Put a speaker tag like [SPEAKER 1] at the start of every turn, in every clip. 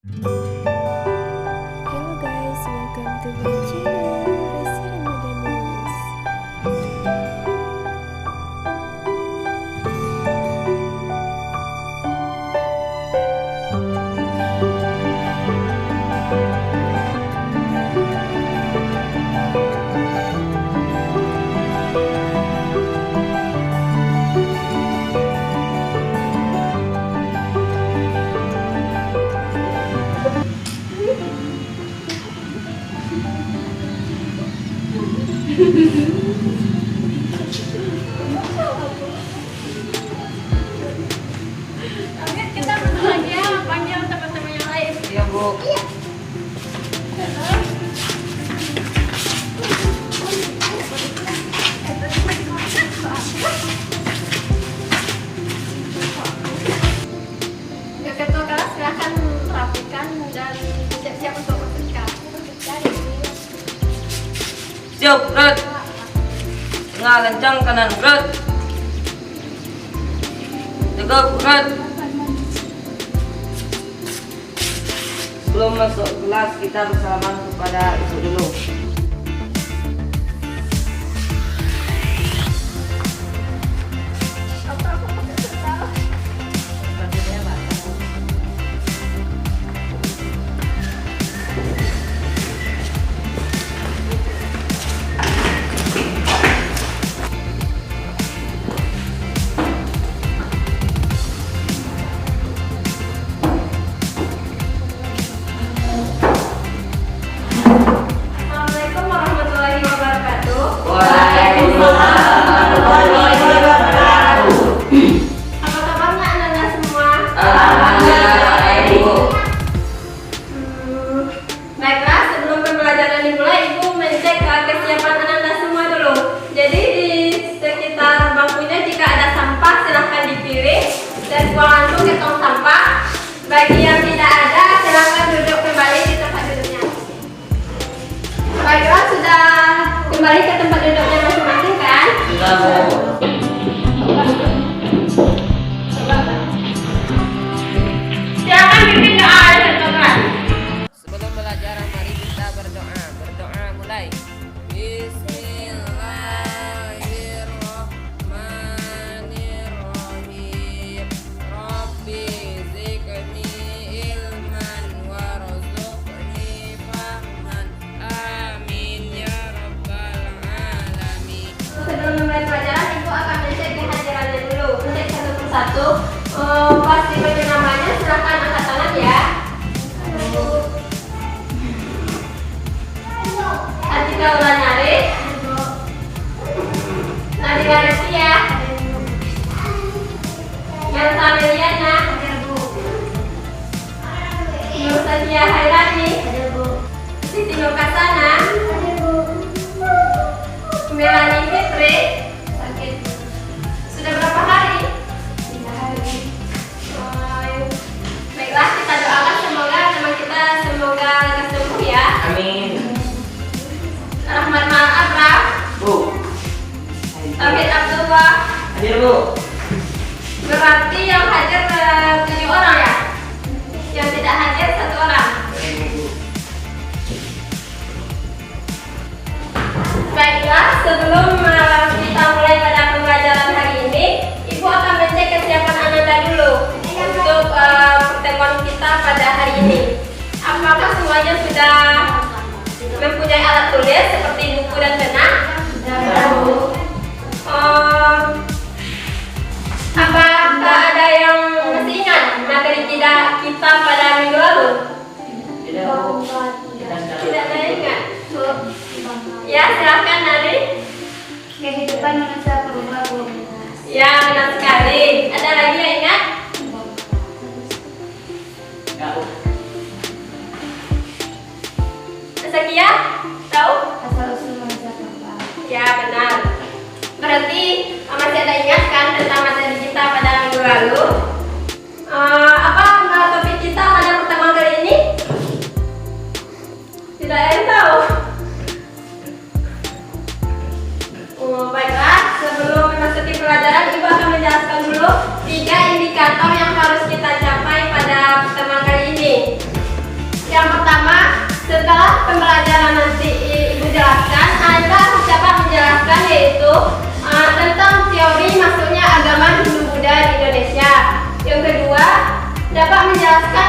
[SPEAKER 1] Hello guys, welcome to my channel Resi Ramadanus.
[SPEAKER 2] Kita bentar lagi ya, panggil teman-teman yang lain.
[SPEAKER 3] Iya, Bu.
[SPEAKER 2] Ya, ketua kelas silahkan rapikan dan siap-siap untuk bersikap.
[SPEAKER 3] Siap, berat. Tengah kencang, kanan berat. Tegak, berat. Sebelum masuk kelas, kita bersalaman kepada ibu dulu.
[SPEAKER 2] Assalamualaikum warahmatullahi wabarakatuh.
[SPEAKER 3] Waalaikumsalam warahmatullahi wabarakatuh.
[SPEAKER 2] Apa kabarnya anak-anak semua?
[SPEAKER 3] Alhamdulillah, Ibu.
[SPEAKER 2] Baiklah, sebelum pembelajaran dimulai, Ibu mengecek kesiapan anak-anak semua dulu. Jadi di sekitar bangkunya jika ada sampah silahkan dipiring dan buang langsung ke tong sampah. Bagi yang tidak ada silahkan duduk kembali di tempat duduknya. Baiklah, sudah kembali ke tempat duduknya masing-masing kan?
[SPEAKER 3] Sudah, Bu.
[SPEAKER 2] Silakan pimpin doa dan doa.
[SPEAKER 3] Sebelum belajar, mari kita berdoa. Berdoa mulai. Bismillahirrahmanirrahim. Rabbi zidni ilman warzuqni fahman. Amin ya rabbal alamin.
[SPEAKER 2] Sebelum memulai pelajaran, Ibu akan mengecek kehadirannya dulu. Cek satu persatu. Pas dipanggil namanya, silahkan angkat tangan ya. Atika Ulanari, Nadira Resia, Melsa Meliana, Nur Sadia Hairani, Siti Nukasana, Melani Fitri. Sakit. Sudah berapa hari? 3 hari. Baiklah, kita doakan semoga teman kita semoga lekas sembuh ya.
[SPEAKER 3] Amin.
[SPEAKER 2] Rahmat Mal Abrah,
[SPEAKER 3] Bu.
[SPEAKER 2] Tauhid Abdullah.
[SPEAKER 3] Hadir, Bu.
[SPEAKER 2] Berarti yang hadir 7 orang ya? Yang tidak hadir 1 orang. Baiklah, sebelum kita mulai pada pembelajaran hari ini, Ibu akan mengecek kesiapan Ananda dulu untuk pertemuan kita pada hari ini. Apakah semuanya sudah mempunyai alat tulis seperti buku dan pena? Apakah ada yang masih ingat materi kita pada minggu lalu?
[SPEAKER 3] Tidak, Bu.
[SPEAKER 2] Tidak ada yang ingat? Ya, silakan Nari.
[SPEAKER 1] Kehidupan manusia berubah.
[SPEAKER 2] Ya, benar sekali. Ada lagi yang ingat?
[SPEAKER 3] Ya, Bu.
[SPEAKER 2] Sekia? Tahu?
[SPEAKER 1] Asal usul manusia berubah.
[SPEAKER 2] Ya, benar. Berarti masih ada ingat kan tentang materi kita pada minggu lalu? Apa topik kita pada pertemuan kali ini? Tidak ada yang tahu. Baiklah, sebelum memasuki pelajaran, Ibu akan menjelaskan dulu 3 indikator yang harus kita capai pada pertemuan kali ini. dapat menjelaskan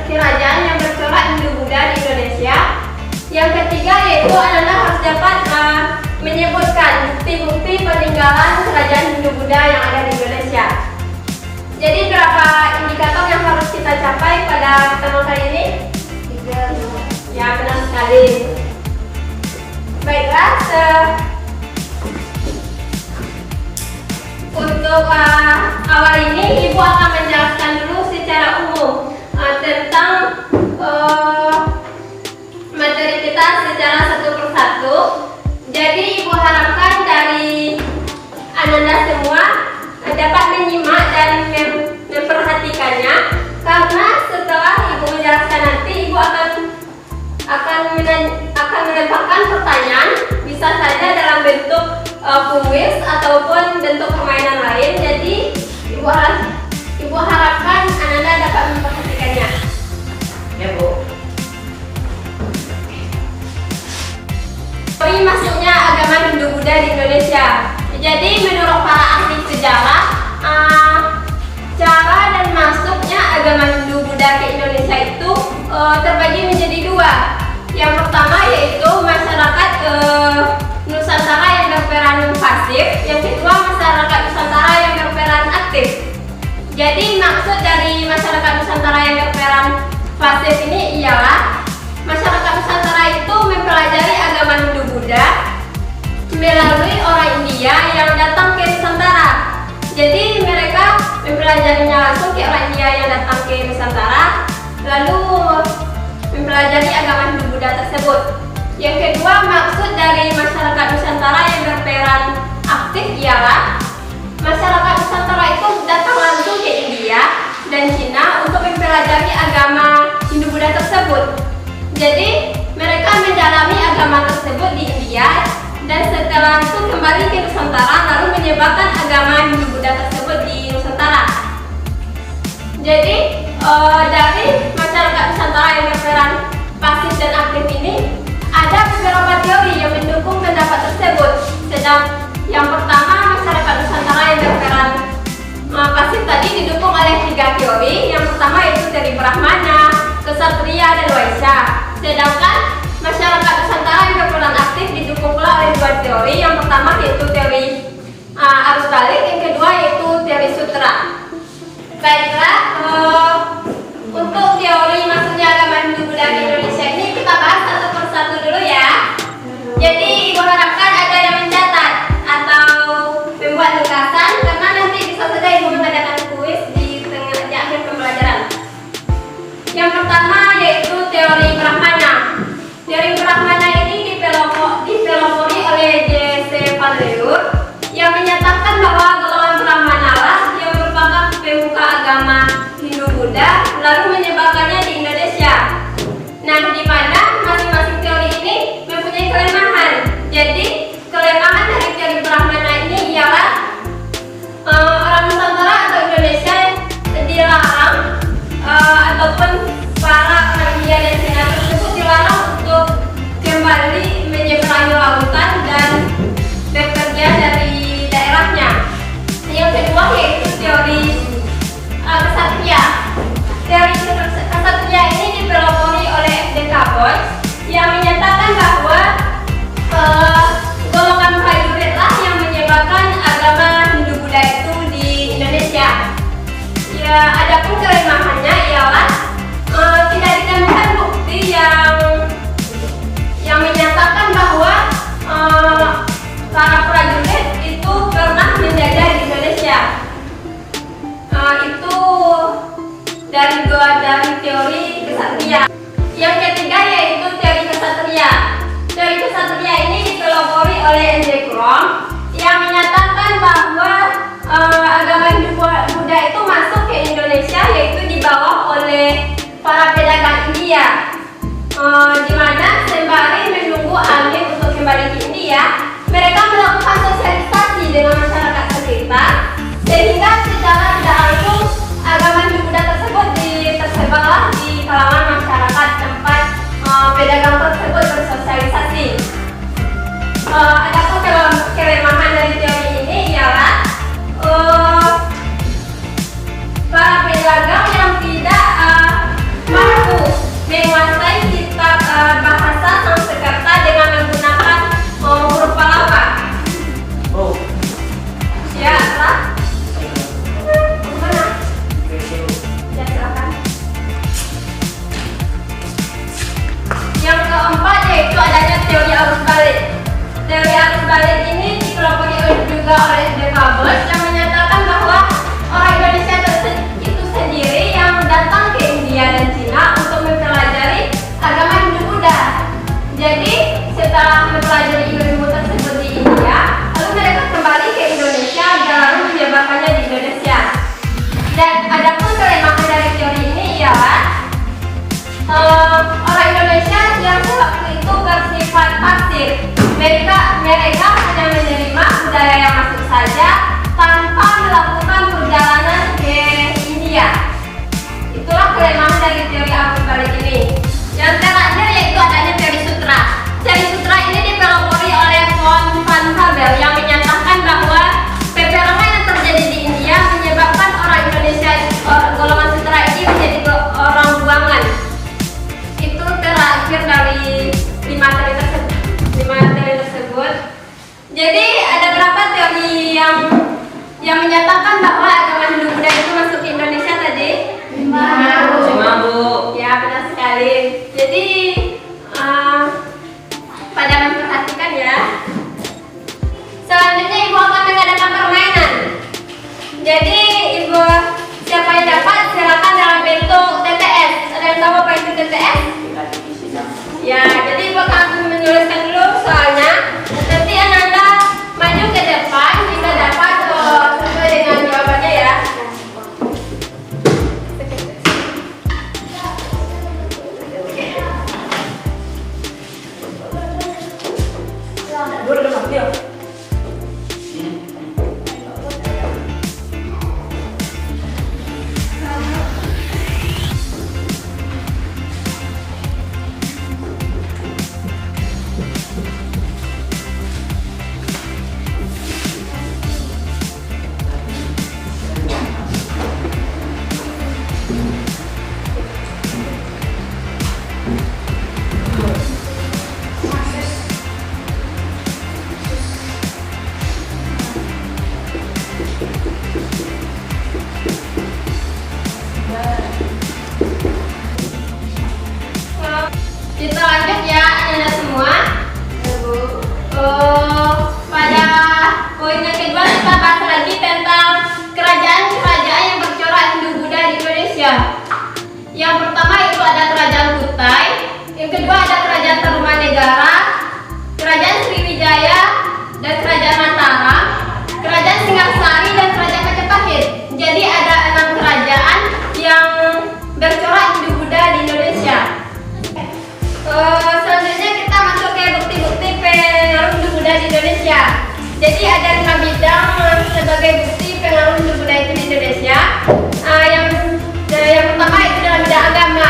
[SPEAKER 2] kerajaan yang bercorak Hindu-Buddha di Indonesia. Yang ketiga yaitu adalah harus dapat menyebutkan bukti-bukti peninggalan kerajaan Hindu-Buddha yang ada di Indonesia. Jadi berapa indikator yang harus kita capai pada pertemuan kali ini? 3. Ya, benar sekali. Baiklah, untuk awal ini Ibu akan menjelaskan dulu secara umum tentang materi kita secara satu persatu. Jadi Ibu harapkan dari Ananda semua dapat menyimak dan memperhatikannya, karena setelah Ibu menjelaskan nanti Ibu akan melemparkan pertanyaan, bisa saja dalam bentuk kuis ataupun bentuk permainan lain. Jadi Ibu harapkan Ananda dapat memperhatikannya.
[SPEAKER 3] Ya, Bu.
[SPEAKER 2] Ini masuknya agama Hindu-Buddha di Indonesia. Jadi menurut para ahli sejarah, cara dan masuknya agama Hindu-Buddha ke Indonesia itu terbagi menjadi dua. Yang pertama yaitu masyarakat Nusantara yang berperan pasif, yang kedua masyarakat Nusantara yang berperan aktif. Jadi maksud dari masyarakat Nusantara yang berperan pasif ini ialah masyarakat Nusantara itu mempelajari agama Hindu-Buddha melalui orang India yang datang ke Nusantara. Jadi mereka mempelajarinya langsung ke orang India yang datang ke Nusantara, lalu mempelajari agama Hindu-Buddha tersebut. Yang kedua, maksud dari masyarakat Nusantara yang berperan aktif ialah masyarakat Nusantara itu datang langsung ke India dan Cina untuk mempelajari agama Hindu-Buddha tersebut. Jadi mereka mendalami agama tersebut di India dan setelah itu kembali ke Nusantara lalu menyebarkan agama Hindu-Buddha tersebut di Nusantara. Jadi dari masyarakat Nusantara yang berperan pasif dan aktif ini ada beberapa teori yang mendukung pendapat tersebut. Sedang yang pertama, masyarakat Nusantara yang berperan pasif tadi didukung oleh 3 teori. Yang pertama yaitu teori Brahmana, Ksatria, dan Waisya. Sedangkan masyarakat Nusantara yang berperan aktif didukung pula oleh 2 teori. Yang pertama yaitu teori arus balik, yang kedua yaitu teori sutra. Baiklah, untuk teori masuknya agama Hindu-Buddha di Indonesia ini kita bahas satu persatu dulu ya. Jadi Ibu harapkan ada yang mencatat atau membuat ringkasan, karena nanti bisa saja Ibu mengadakan kuis di akhir pembelajaran. Yang pertama yaitu teori Brahmana. Teori Brahmana ini dipelopori oleh J.C. Padreur yang menyatakan bahwa golongan Brahmana lah yang merupakan pemuka agama Hindu-Buddha lalu menyebarkannya di Indonesia. Nah, di mana masing-masing teori ini mempunyai kelemahan. Jadi kelemahan dari teori Brahmana ini ialah orang Nusantara atau Indonesia dilarang ataupun para orang India dan Cina tersebut dilarang untuk kembali menyeberangi lautan dan bekerja dari daerahnya. Yang kedua yaitu teori Ksatria. Teori Ksatria ini dipelopori oleh F.D. Boys yang menyatakan bahwa golongan prajurit lah yang menyebarkan agama Hindu-Buddha itu di Indonesia. Ya, adapun kelemahannya ialah tidak ditemukan bukti yang menyatakan bahwa para prajurit itu pernah menjajah di Indonesia. Itu dari teori Ksatria. Yang ketiga yaitu teori Ksatria. Teori Ksatria ini dipelopori oleh N.J. Krom yang menyatakan bahwa agama Hindu-Buddha itu masuk ke Indonesia yaitu dibawa oleh para pedagang India. Di mana sembari menunggu angin untuk kembali ke India, mereka melakukan sosialisasi dengan masyarakat sekitar, sehingga secara tidak langsung agama Hindu-Buddha tersebut tersebarlah di kalangan masyarakat tempat pedagang tersebut bersosialisasi. Adapun kelemahan dari teori ini ialah para pedagang yang juga oleh Defabel yang menyatakan bahwa orang Indonesia itu sendiri yang datang ke India dan Cina untuk mempelajari agama Hindu-Buddha. Jadi setelah mempelajari ilmu tersebut di India, lalu mereka kembali ke Indonesia dan lalu menyebarkannya di Indonesia. Dan adapun kelemahan dari teori ini ialah orang Indonesia yang waktu itu bersifat pasif. Mereka hanya menerima budaya yang masuk saja tanpa melakukan perjalanan ke India. Itulah kelemahan dari teori arus balik ini. Yang terakhir yaitu adanya teori sutra. Teori sutra ini dipelopori oleh von Van Fabel yang menyatakan bahwa peperangan yang terjadi di India menyebabkan orang Indonesia golongan sutra ini menjadi orang buangan. Itu terakhir dari 5 teori tersebut. Jadi ada berapa teori yang menyatakan bahwa agama Hindu-Buddha itu masuk ke Indonesia tadi? 5, Bu. Ya, benar sekali. Jadi pada memperhatikan ya. Selanjutnya Ibu akan mengadakan permainan. Jadi Ibu, siapa yang dapat silakan dalam bentuk TTS. Ada yang tahu apa itu TTS? Ya, jadi Ibu akan menuliskan dulu soalnya. Nanti Ananda maju ke depan jika dapat sesuai dengan jawabannya ya. Kita lanjut ya Anda semua. Pada poin yang kedua kita bahas lagi tentang kerajaan-kerajaan yang bercorak Hindu-Buddha di Indonesia. Yang pertama itu ada Kerajaan Kutai, yang kedua ada Kerajaan Tarumanegara, Kerajaan Sriwijaya dan Kerajaan Mataram, Kerajaan Singasari dan Kerajaan Majapahit. Jadi ada 6 kerajaan yang bercorak Hindu-Buddha di Indonesia. Selanjutnya kita masuk ke bukti-bukti pengaruh Hindu-Buddha di Indonesia. Jadi ada 5 bidang sebagai bukti pengaruh Hindu-Buddha itu di Indonesia. Yang pertama itu dalam bidang agama,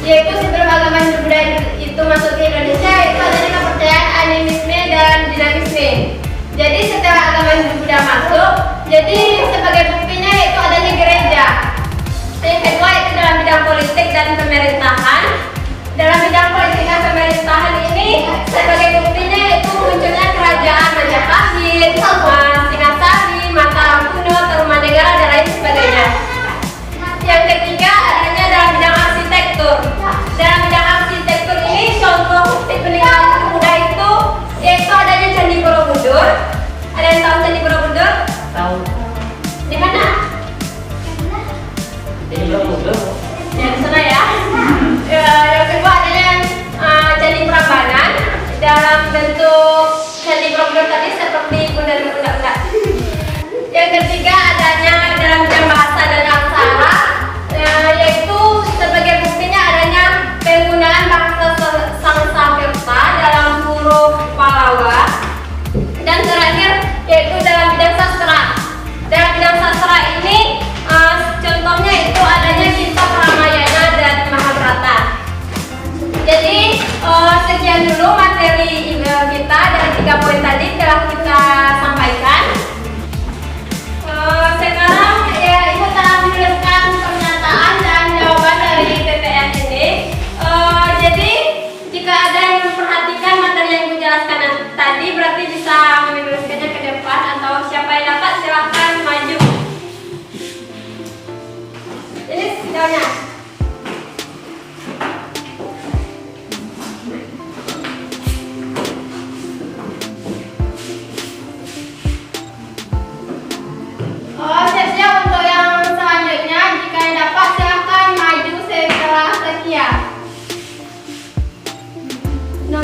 [SPEAKER 2] yaitu sebelum agama Hindu-Buddha itu masuk ke Indonesia itu adanya kepercayaan animisme dan dinamisme. Jadi setelah agama Hindu-Buddha masuk, jadi sebagai buktinya itu adanya gereja. Yang kedua itu dalam bidang politik dan pemerintahan. Dalam bidang politik dan pemerintahan ini sebagai buktinya itu munculnya kerajaan Majapahit, Singasari, Mataram kuno, Tarumanegara dan lain sebagainya. Yang ketiga adanya dalam bidang arsitektur. Dalam bidang arsitektur ini contoh bukti peninggalan Buddha itu yaitu adanya Candi Borobudur. Ada yang tahu Candi Borobudur?
[SPEAKER 3] Tahu.
[SPEAKER 2] Di mana?
[SPEAKER 3] Di Borobudur.
[SPEAKER 2] Ya, di sana ya. Yang kedua adanya Candi Prambanan dalam bentuk Candi Borobudur tadi seperti bundar-bundar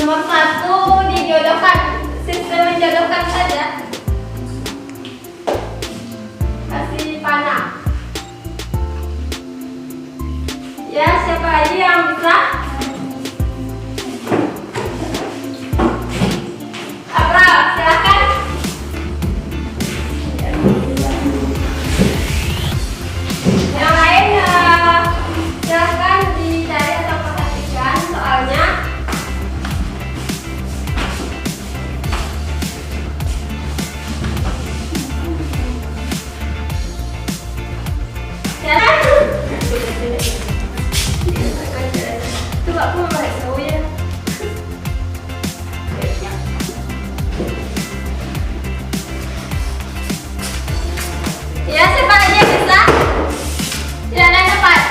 [SPEAKER 2] Nomor 1 dijodohkan, sistem menjodohkan saja. Kasih panah. Ya, siapa aja yang bisa? Abra, silakan. Yang lain silakan dicari atau perhatikan soalnya. Coba aku mau balik tahu ya. Ya, siapa aja yang bisa? Tidak ada cepat.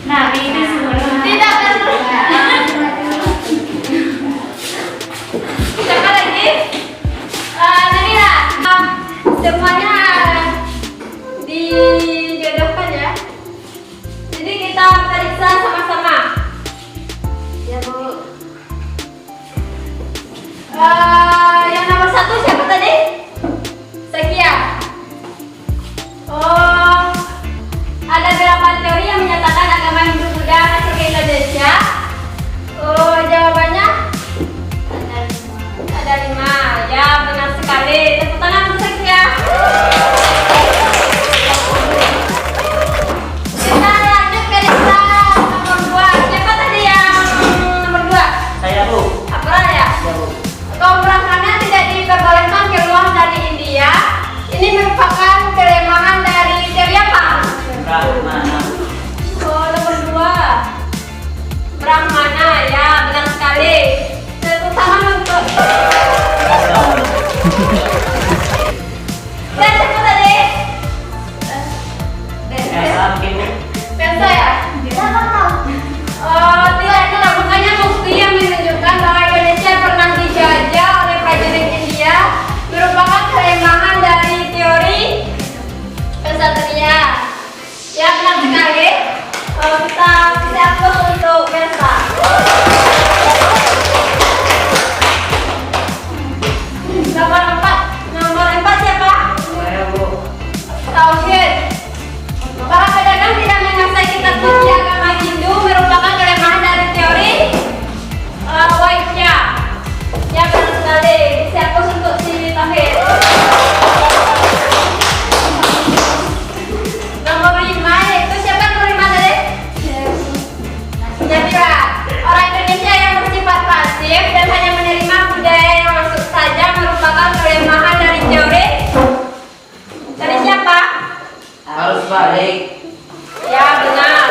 [SPEAKER 1] Nah, ini sebelum
[SPEAKER 2] Tidak perlu. Siapa lagi? Nabila. Semuanya dijodohkan ya. Jadi kita periksa sama-sama. Ya, Bu. Yang nomor 1 siapa tadi? Sekia. Oh, ada berapa teori yang menyatakan agama Hindu-Buddha masuk ke Indonesia? Oh, jawabannya ada 5. Ya, benar sekali. Tepuk tangan untuk Sekia. Kita lanjut ke lista nomor 2. Siapa tadi yang nomor 2?
[SPEAKER 4] Saya, Bu.
[SPEAKER 2] Apa ya?
[SPEAKER 4] Ya, Bu.
[SPEAKER 2] Kaum Brahmana tidak diperbolehkan keluar dari India. Ini merupakan kelemahan dari teori apa?
[SPEAKER 4] Brahmana.
[SPEAKER 2] Oh, nomor 2. Brahmana, ya benar sekali. Tepuk tangan untuk. Dan siapa tadi?
[SPEAKER 4] Saya, mungkin, Bu.
[SPEAKER 2] Pensa ya? Oh, tidak itulah makanya bukti yang menunjukkan bahwa Indonesia pernah dijajah oleh prajurit India merupakan kelemahan dari teori kesatria. Ya benar sekali. Kita siapkan untuk Pensa. Nomor 4 siapa?
[SPEAKER 4] Saya, Bu.
[SPEAKER 2] Tauhid. Para pedagang tidak menguasai kitab suci agama Hindu merupakan kelemahan dari teori Waitya. Ya benar sekali. Siapa untuk si Tauhid? Nomor 5 yaitu siapa nomor 5 tadi? Nabila. Orang Indonesia yang bersifat pasif dan hanya menerima budaya yang masuk saja merupakan kelemahan dari teori. Dari siapa?
[SPEAKER 4] Harus balik.
[SPEAKER 2] Ya benar.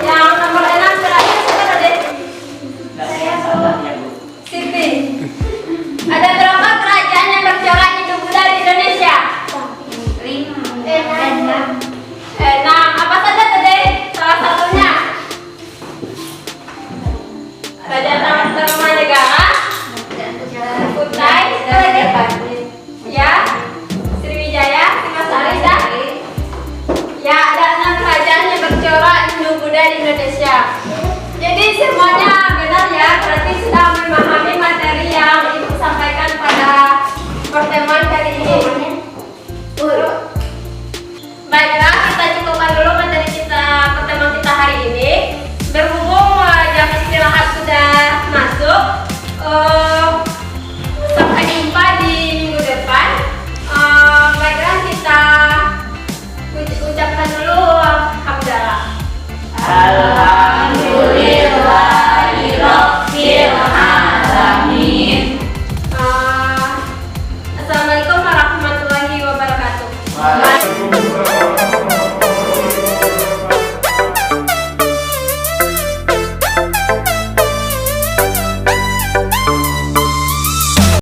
[SPEAKER 2] Yang nomor 6 terakhir siapa tadi?
[SPEAKER 4] Saya salah, ya, Bu.
[SPEAKER 2] Siti. Ada berapa kerajaan yang bercorak Hindu-Buddha di Indonesia? 6. Apa saja tadi? Salah satunya. Kerajaan Tarumanegara, Kutai, ya, Sriwijaya, Singasari, dan ya ada 6 kerajaan yang bercorak Hindu-Buddha di Indonesia. Jadi semuanya benar ya, berarti sudah memahami materi yang Ibu sampaikan pada pertemuan kali ini.